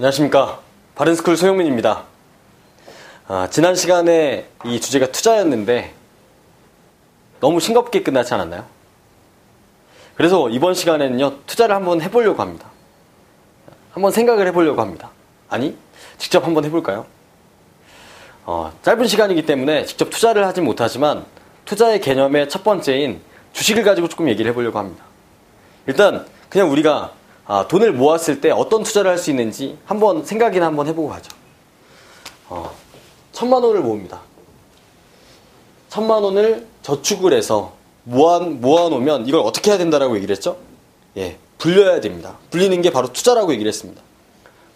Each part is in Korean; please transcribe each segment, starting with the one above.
안녕하십니까. 바른스쿨 소영민입니다. 지난 시간에 이 주제가 투자였는데 너무 싱겁게 끝나지 않았나요? 그래서 이번 시간에는요, 투자를 한번 해보려고 합니다. 한번 생각을 해보려고 합니다. 아니, 직접 한번 해볼까요? 짧은 시간이기 때문에 직접 투자를 하진 못하지만 투자의 개념의 첫 번째인 주식을 가지고 조금 얘기를 해보려고 합니다. 일단 그냥 우리가 돈을 모았을 때 어떤 투자를 할 수 있는지 한번 생각이나 한번 해보고 가죠. 1,000만 원을 모읍니다. 1,000만 원을 저축을 해서 모아놓으면 이걸 어떻게 해야 된다라고 얘기를 했죠? 불려야 됩니다. 불리는 게 바로 투자라고 얘기를 했습니다.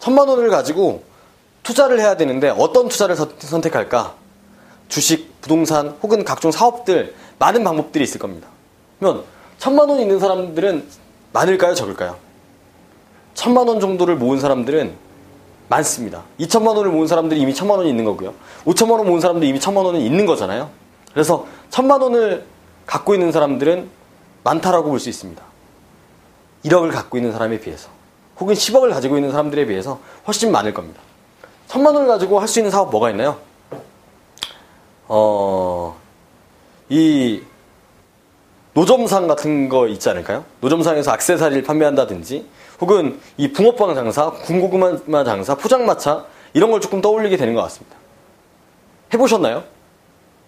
1,000만 원을 가지고 투자를 해야 되는데 어떤 투자를 선택할까? 주식, 부동산 혹은 각종 사업들, 많은 방법들이 있을 겁니다. 그러면 1,000만 원 있는 사람들은 많을까요? 적을까요? 1,000만 원 정도를 모은 사람들은 많습니다. 2,000만 원을 모은 사람들이 이미 1,000만 원이 있는 거고요. 5,000만 원 모은 사람들이 이미 1,000만 원은 있는 거잖아요. 그래서 1,000만 원을 갖고 있는 사람들은 많다라고 볼 수 있습니다. 1억을 갖고 있는 사람에 비해서 혹은 10억을 가지고 있는 사람들에 비해서 훨씬 많을 겁니다. 1,000만 원을 가지고 할 수 있는 사업 뭐가 있나요? 이 노점상 같은 거 있지 않을까요? 노점상에서 액세서리를 판매한다든지 혹은 이 붕어빵 장사, 군고구마 장사, 포장마차 이런 걸 조금 떠올리게 되는 것 같습니다. 해보셨나요?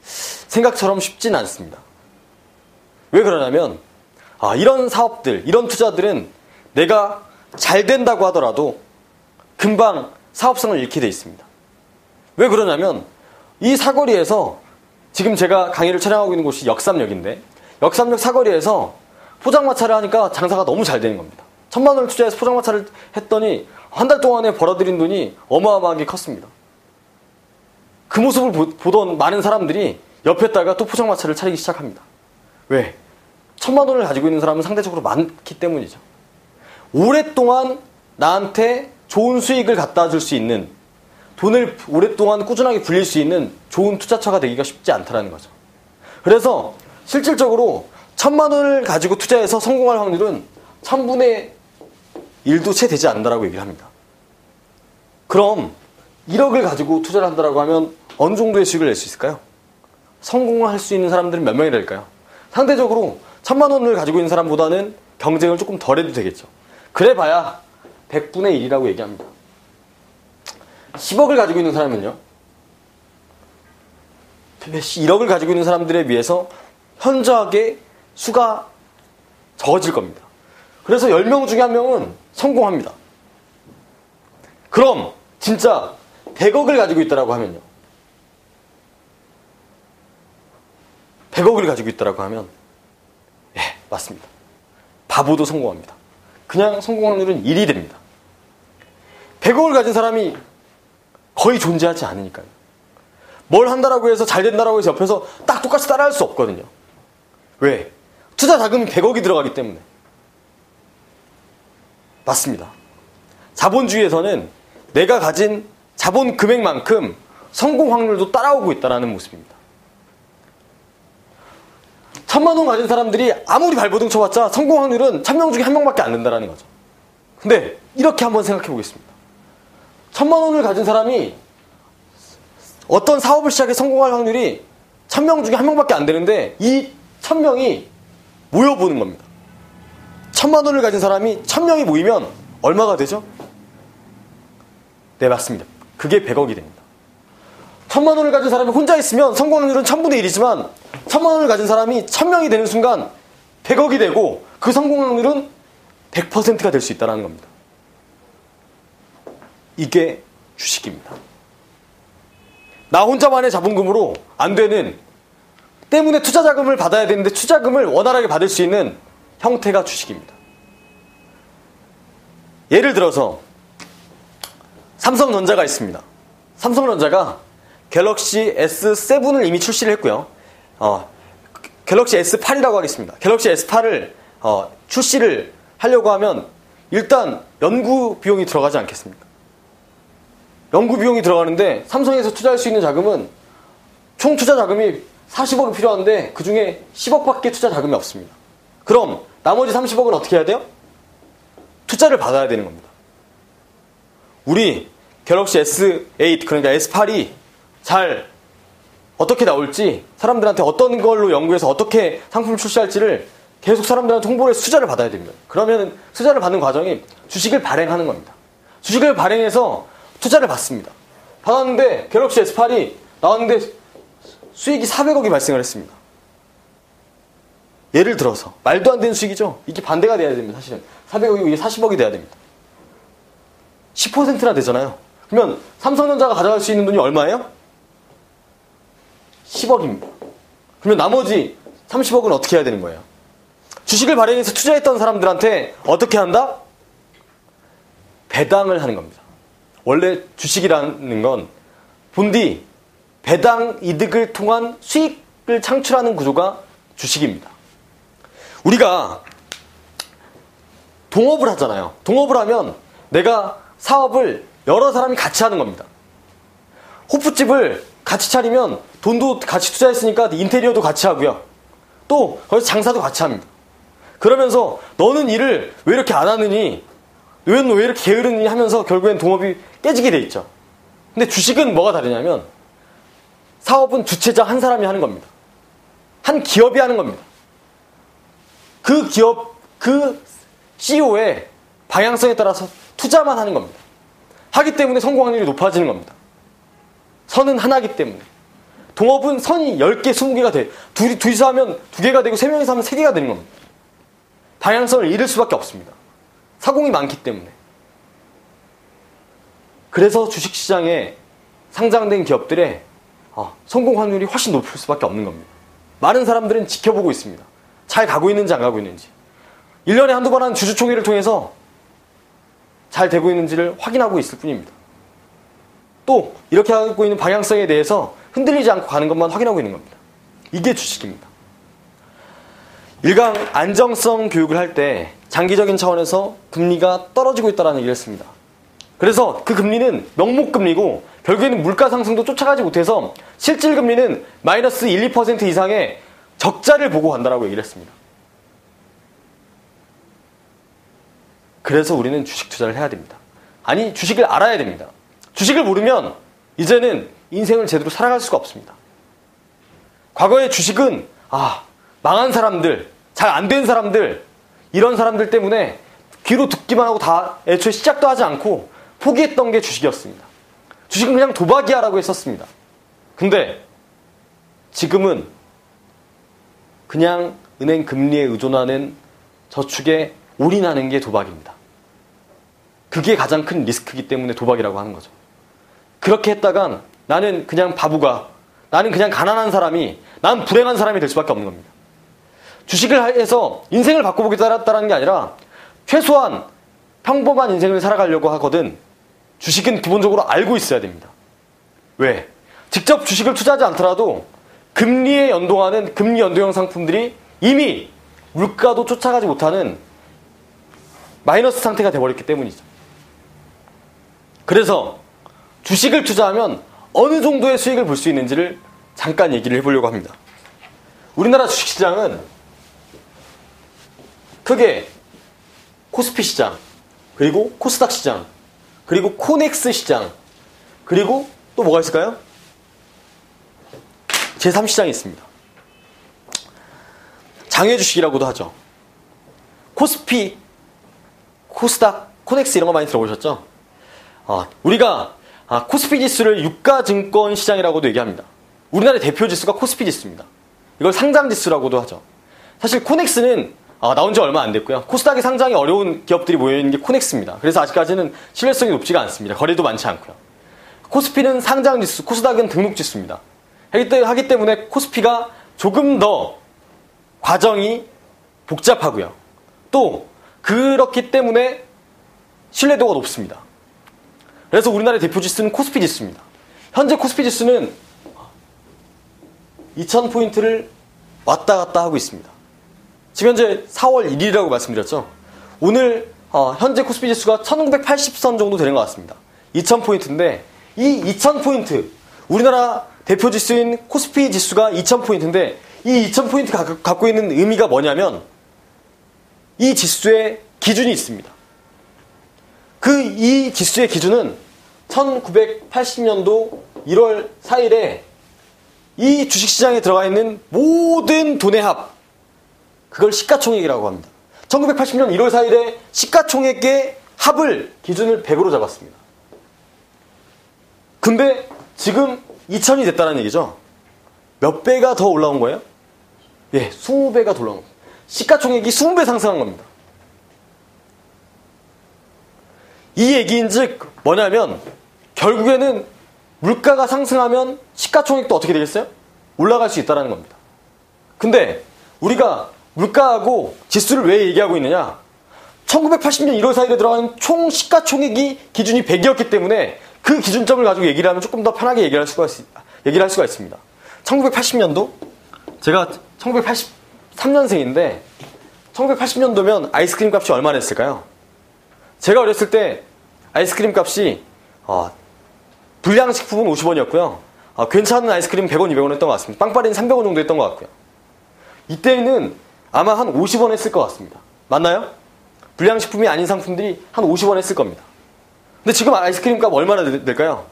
생각처럼 쉽진 않습니다. 왜 그러냐면 이런 사업들, 이런 투자들은 내가 잘 된다고 하더라도 금방 사업성을 잃게 돼 있습니다. 왜 그러냐면 이 사거리에서 지금 제가 강의를 촬영하고 있는 곳이 역삼역인데 역삼역 사거리에서 포장마차를 하니까 장사가 너무 잘 되는 겁니다. 1,000만 원을 투자해서 포장마차를 했더니 한 달 동안에 벌어들인 돈이 어마어마하게 컸습니다. 그 모습을 보던 많은 사람들이 옆에다가 또 포장마차를 차리기 시작합니다. 왜? 1,000만 원을 가지고 있는 사람은 상대적으로 많기 때문이죠. 오랫동안 나한테 좋은 수익을 갖다 줄 수 있는, 돈을 오랫동안 꾸준하게 굴릴 수 있는 좋은 투자처가 되기가 쉽지 않다는 거죠. 그래서 실질적으로 1,000만 원을 가지고 투자해서 성공할 확률은 1000분의 1도 채 되지 않는다라고 얘기를 합니다. 그럼 1억을 가지고 투자를 한다라고 하면 어느 정도의 수익을 낼 수 있을까요? 성공할 수 있는 사람들은 몇 명이 될까요? 상대적으로 1,000만 원을 가지고 있는 사람보다는 경쟁을 조금 덜 해도 되겠죠. 그래봐야 100분의 1이라고 얘기합니다. 10억을 가지고 있는 사람은요, 1억을 가지고 있는 사람들에 비해서 현저하게 수가 적어질 겁니다. 그래서 10명 중에 1명은 성공합니다. 그럼 진짜 100억을 가지고 있다라고 하면요, 100억을 가지고 있다라고 하면 맞습니다. 바보도 성공합니다. 그냥 성공 확률은 1이 됩니다. 100억을 가진 사람이 거의 존재하지 않으니까요. 뭘 한다라고 해서 잘 된다라고 해서 옆에서 딱 똑같이 따라할 수 없거든요. 왜? 투자 자금이 100억이 들어가기 때문에. 맞습니다. 자본주의에서는 내가 가진 자본 금액만큼 성공 확률도 따라오고 있다는 모습입니다. 1,000만 원 가진 사람들이 아무리 발버둥 쳐봤자 성공 확률은 1,000명 중에 1명밖에 안 된다는 거죠. 근데 이렇게 한번 생각해 보겠습니다. 1,000만 원을 가진 사람이 어떤 사업을 시작해 성공할 확률이 1,000명 중에 1명밖에 안 되는데 이 1,000명이 모여보는 겁니다. 1,000만 원을 가진 사람이 1,000명이 모이면 얼마가 되죠? 네, 맞습니다. 그게 100억이 됩니다. 1,000만 원을 가진 사람이 혼자 있으면 성공 확률은 1000분의 1이지만 1,000만 원을 가진 사람이 1,000명이 되는 순간 100억이 되고 그 성공 확률은 100%가 될 수 있다는 겁니다. 이게 주식입니다. 나 혼자만의 자본금으로 안 되는, 때문에 투자 자금을 받아야 되는데 투자금을 원활하게 받을 수 있는 형태가 주식입니다. 예를 들어서 삼성전자가 있습니다. 삼성전자가 갤럭시 S7을 이미 출시를 했고요. 갤럭시 S8이라고 하겠습니다. 갤럭시 S8을 출시를 하려고 하면 일단 연구 비용이 들어가지 않겠습니까? 연구 비용이 들어가는데 삼성에서 투자할 수 있는 자금은 총 투자 자금이 40억이 필요한데 그 중에 10억밖에 투자 자금이 없습니다. 그럼 나머지 30억은 어떻게 해야 돼요? 투자를 받아야 되는 겁니다. 우리 갤럭시 S8 그러니까 S8이 잘 어떻게 나올지 사람들한테 어떤 걸로 연구해서 어떻게 상품을 출시할지를 계속 사람들한테 홍보를 해서 투자를 받아야 됩니다. 그러면 투자를 받는 과정이 주식을 발행하는 겁니다. 주식을 발행해서 투자를 받습니다. 받았는데 갤럭시 S8이 나왔는데 수익이 400억이 발생을 했습니다. 예를 들어서 말도 안 되는 수익이죠. 이게 반대가 돼야 됩니다. 사실은 400억이고 이게 40억이 돼야 됩니다. 10%나 되잖아요. 그러면 삼성전자가 가져갈 수 있는 돈이 얼마예요? 10억입니다. 그러면 나머지 30억은 어떻게 해야 되는 거예요? 주식을 발행해서 투자했던 사람들한테 어떻게 한다? 배당을 하는 겁니다. 원래 주식이라는 건 본디 배당 이득을 통한 수익을 창출하는 구조가 주식입니다. 우리가 동업을 하잖아요. 동업을 하면 내가 사업을 여러 사람이 같이 하는 겁니다. 호프집을 같이 차리면 돈도 같이 투자했으니까 인테리어도 같이 하고요. 또 거기서 장사도 같이 합니다. 그러면서 너는 일을 왜 이렇게 안 하느니, 왜 이렇게 게으르니 하면서 결국엔 동업이 깨지게 돼 있죠. 근데 주식은 뭐가 다르냐면 사업은 주체자 한 사람이 하는 겁니다. 한 기업이 하는 겁니다. 그 기업, 그 CEO의 방향성에 따라서 투자만 하는 겁니다. 하기 때문에 성공 확률이 높아지는 겁니다. 선은 하나이기 때문에. 동업은 선이 10개, 20개가 돼. 둘이서 하면 2개가 되고 3명이서 하면 3개가 되는 겁니다. 방향성을 잃을 수밖에 없습니다. 사공이 많기 때문에. 그래서 주식시장에 상장된 기업들의 성공 확률이 훨씬 높을 수밖에 없는 겁니다. 많은 사람들은 지켜보고 있습니다. 잘 가고 있는지 안 가고 있는지. 1년에 한두 번 하는 주주총회를 통해서 잘 되고 있는지를 확인하고 있을 뿐입니다. 또 이렇게 하고 있는 방향성에 대해서 흔들리지 않고 가는 것만 확인하고 있는 겁니다. 이게 주식입니다. 일강 안정성 교육을 할 때 장기적인 차원에서 금리가 떨어지고 있다는 얘기를 했습니다. 그래서 그 금리는 명목금리고 결국에는 물가 상승도 쫓아가지 못해서 실질금리는 마이너스 1, 2% 이상의 적자를 보고 간다라고 얘기를 했습니다. 그래서 우리는 주식 투자를 해야 됩니다. 아니, 주식을 알아야 됩니다. 주식을 모르면 이제는 인생을 제대로 살아갈 수가 없습니다. 과거의 주식은 망한 사람들, 잘 안 된 사람들, 이런 사람들 때문에 귀로 듣기만 하고 다 애초에 시작도 하지 않고 포기했던 게 주식이었습니다. 주식은 그냥 도박이야 라고 했었습니다. 근데 지금은 그냥 은행 금리에 의존하는 저축에 올인하는 게 도박입니다. 그게 가장 큰 리스크이기 때문에 도박이라고 하는 거죠. 그렇게 했다간 나는 그냥 바보가, 나는 그냥 가난한 사람이, 난 불행한 사람이 될 수밖에 없는 겁니다. 주식을 해서 인생을 바꿔보겠다는 게 아니라 최소한 평범한 인생을 살아가려고 하거든 주식은 기본적으로 알고 있어야 됩니다. 왜? 직접 주식을 투자하지 않더라도 금리에 연동하는 금리 연동형 상품들이 이미 물가도 쫓아가지 못하는 마이너스 상태가 돼버렸기 때문이죠. 그래서 주식을 투자하면 어느 정도의 수익을 볼 수 있는지를 잠깐 얘기를 해보려고 합니다. 우리나라 주식시장은 크게 코스피 시장, 그리고 코스닥 시장, 그리고 코넥스 시장, 그리고 또 뭐가 있을까요? 제3시장이 있습니다. 장외주식이라고도 하죠. 코스피, 코스닥, 코넥스 이런 거 많이 들어보셨죠? 우리가 코스피 지수를 유가증권 시장이라고도 얘기합니다. 우리나라의 대표 지수가 코스피 지수입니다. 이걸 상장 지수라고도 하죠. 사실 코넥스는 나온 지 얼마 안 됐고요. 코스닥에 상장이 어려운 기업들이 모여있는 게 코넥스입니다. 그래서 아직까지는 신뢰성이 높지가 않습니다. 거래도 많지 않고요. 코스피는 상장 지수, 코스닥은 등록 지수입니다. 하기 때문에 코스피가 조금 더 과정이 복잡하고요. 또 그렇기 때문에 신뢰도가 높습니다. 그래서 우리나라의 대표 지수는 코스피 지수입니다. 현재 코스피 지수는 2000포인트를 왔다 갔다 하고 있습니다. 지금 현재 4월 1일이라고 말씀드렸죠. 오늘 현재 코스피 지수가 1980선 정도 되는 것 같습니다. 2000포인트인데 이 2000포인트, 우리나라 대표 지수인 코스피 지수가 2000포인트인데 이 2000포인트가 갖고 있는 의미가 뭐냐면 이 지수의 기준이 있습니다. 이 지수의 기준은 1980년도 1월 4일에 이 주식시장에 들어가 있는 모든 돈의 합, 그걸 시가총액이라고 합니다. 1980년 1월 4일에 시가총액의 합을 기준을 100으로 잡았습니다. 근데 지금 2000이 됐다는 얘기죠. 몇 배가 더 올라온 거예요? 예, 20배가 더 올라온 겁니다. 시가총액이 20배 상승한 겁니다. 이 얘기인즉 뭐냐면 결국에는 물가가 상승하면 시가총액도 어떻게 되겠어요? 올라갈 수 있다는 겁니다. 근데 우리가 물가하고 지수를 왜 얘기하고 있느냐? 1980년 1월 4일에 들어가는 총 시가총액이 기준이 100이었기 때문에 그 기준점을 가지고 얘기를 하면 조금 더 편하게 얘기를 할 수가 있습니다. 1980년도? 제가 1983년생인데 1980년도면 아이스크림 값이 얼마나 했을까요? 제가 어렸을 때 아이스크림 값이 불량식품은 50원이었고요. 괜찮은 아이스크림 100원, 200원 했던 것 같습니다. 빵빠리는 300원 정도 했던 것 같고요. 이때는 아마 한 50원 했을 것 같습니다. 맞나요? 불량식품이 아닌 상품들이 한 50원 했을 겁니다. 근데 지금 아이스크림 값 얼마나 될까요?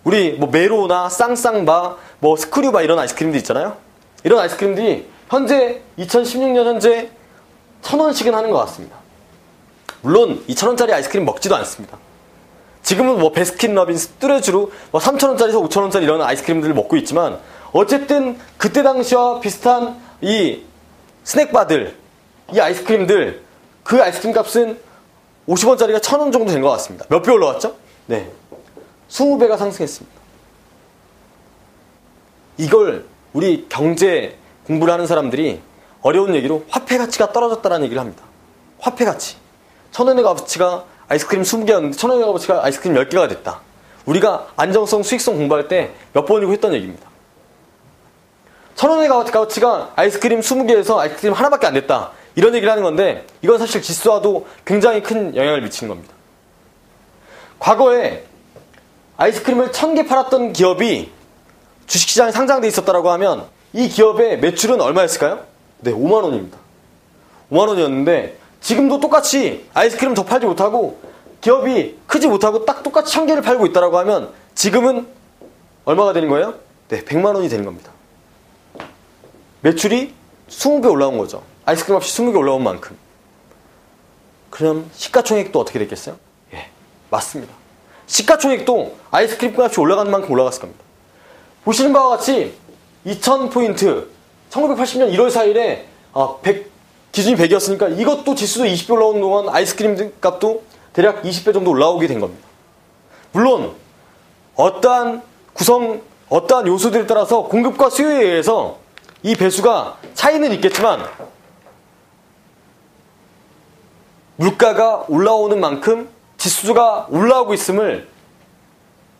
우리 메로나 쌍쌍바, 스크류바 이런 아이스크림들 있잖아요. 이런 아이스크림들이 현재 2016년 현재 1,000원씩은 하는 것 같습니다. 물론 2,000원짜리 아이스크림 먹지도 않습니다. 지금은 베스킨러빈스, 뚜레쥬르 3,000원짜리에서 5,000원짜리 이런 아이스크림들을 먹고 있지만 어쨌든 그때 당시와 비슷한 이 스낵바들, 이 아이스크림들, 그 아이스크림 값은 50원짜리가 1,000원 정도 된 것 같습니다. 몇 배 올라왔죠? 네, 20배가 상승했습니다. 이걸 우리 경제 공부를 하는 사람들이 어려운 얘기로 화폐 가치가 떨어졌다는 얘기를 합니다. 화폐 가치. 1,000원의 값어치가 아이스크림 20개였는데 1,000원의 값어치가 아이스크림 10개가 됐다. 우리가 안정성, 수익성 공부할 때 몇 번이고 했던 얘기입니다. 1,000원의 값어치가 아이스크림 20개에서 아이스크림 하나밖에 안 됐다. 이런 얘기를 하는 건데 이건 사실 지수와도 굉장히 큰 영향을 미치는 겁니다. 과거에 아이스크림을 1,000개 팔았던 기업이 주식시장에 상장돼 있었다고 하면 이 기업의 매출은 얼마였을까요? 네, 5만 원입니다. 5만 원이었는데 지금도 똑같이 아이스크림 더 팔지 못하고 기업이 크지 못하고 딱 똑같이 1,000개를 팔고 있다고 하면 지금은 얼마가 되는 거예요? 네, 100만 원이 되는 겁니다. 매출이 20배 올라온 거죠. 아이스크림 값이 20개 올라온 만큼. 그럼 시가총액도 어떻게 됐겠어요? 예, 맞습니다. 시가총액도 아이스크림 값이 올라가는 만큼 올라갔을 겁니다. 보시는 바와 같이 2,000포인트 1980년 1월 4일에 기준이 100이었으니까 이것도 지수도 20배 올라오는 동안 아이스크림 값도 대략 20배 정도 올라오게 된 겁니다. 물론 어떠한 요소들에 따라서 공급과 수요에 의해서 이 배수가 차이는 있겠지만 물가가 올라오는 만큼 지수가 올라오고 있음을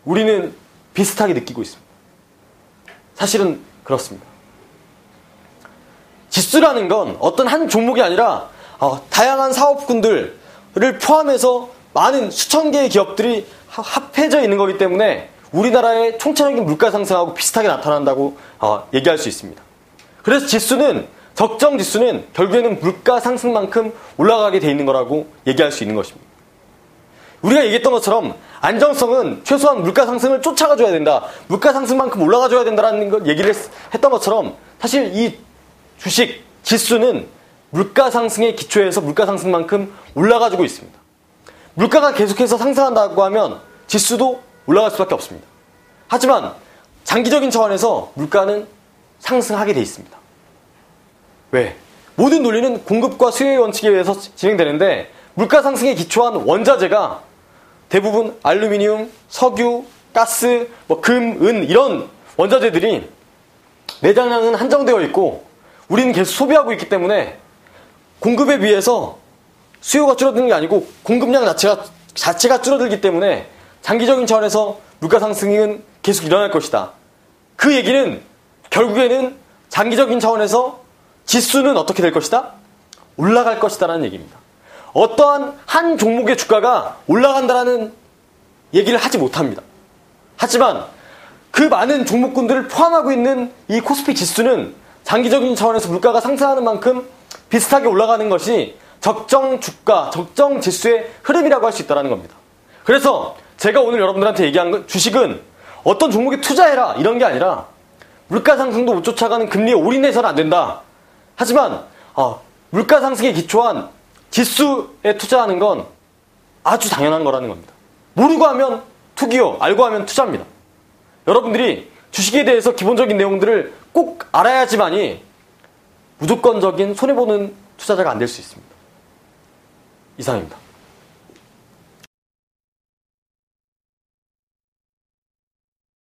우리는 비슷하게 느끼고 있습니다. 사실은 그렇습니다. 지수라는 건 어떤 한 종목이 아니라 다양한 사업군들을 포함해서 많은 수천 개의 기업들이 합해져 있는 거기 때문에 우리나라의 총체적인 물가 상승하고 비슷하게 나타난다고 얘기할 수 있습니다. 그래서 적정 지수는 결국에는 물가 상승만큼 올라가게 돼 있는 거라고 얘기할 수 있는 것입니다. 우리가 얘기했던 것처럼 안정성은 최소한 물가 상승을 쫓아가줘야 된다. 물가 상승만큼 올라가줘야 된다라는 걸 얘기를 했던 것처럼 사실 이 주식 지수는 물가 상승의 기초에서 물가 상승만큼 올라가지고 있습니다. 물가가 계속해서 상승한다고 하면 지수도 올라갈 수밖에 없습니다. 하지만 장기적인 차원에서 물가는 상승하게 돼 있습니다. 왜? 모든 논리는 공급과 수요의 원칙에 의해서 진행되는데 물가 상승에 기초한 원자재가 대부분 알루미늄, 석유, 가스, 금, 은 이런 원자재들이 매장량은 한정되어 있고 우리는 계속 소비하고 있기 때문에 공급에 비해서 수요가 줄어드는 게 아니고 공급량 자체가 줄어들기 때문에 장기적인 차원에서 물가 상승은 계속 일어날 것이다. 그 얘기는 결국에는 장기적인 차원에서 지수는 어떻게 될 것이다? 올라갈 것이다라는 얘기입니다. 어떠한 한 종목의 주가가 올라간다라는 얘기를 하지 못합니다. 하지만 그 많은 종목군들을 포함하고 있는 이 코스피 지수는 장기적인 차원에서 물가가 상승하는 만큼 비슷하게 올라가는 것이 적정 주가, 적정 지수의 흐름이라고 할 수 있다는 겁니다. 그래서 제가 오늘 여러분들한테 얘기한 건 주식은 어떤 종목에 투자해라 이런 게 아니라 물가 상승도 못 쫓아가는 금리에 올인해서는 안 된다. 하지만 물가 상승에 기초한 지수에 투자하는 건 아주 당연한 거라는 겁니다. 모르고 하면 투기요, 알고 하면 투자입니다. 여러분들이 주식에 대해서 기본적인 내용들을 꼭 알아야지만이 무조건적인 손해보는 투자자가 안 될 수 있습니다. 이상입니다.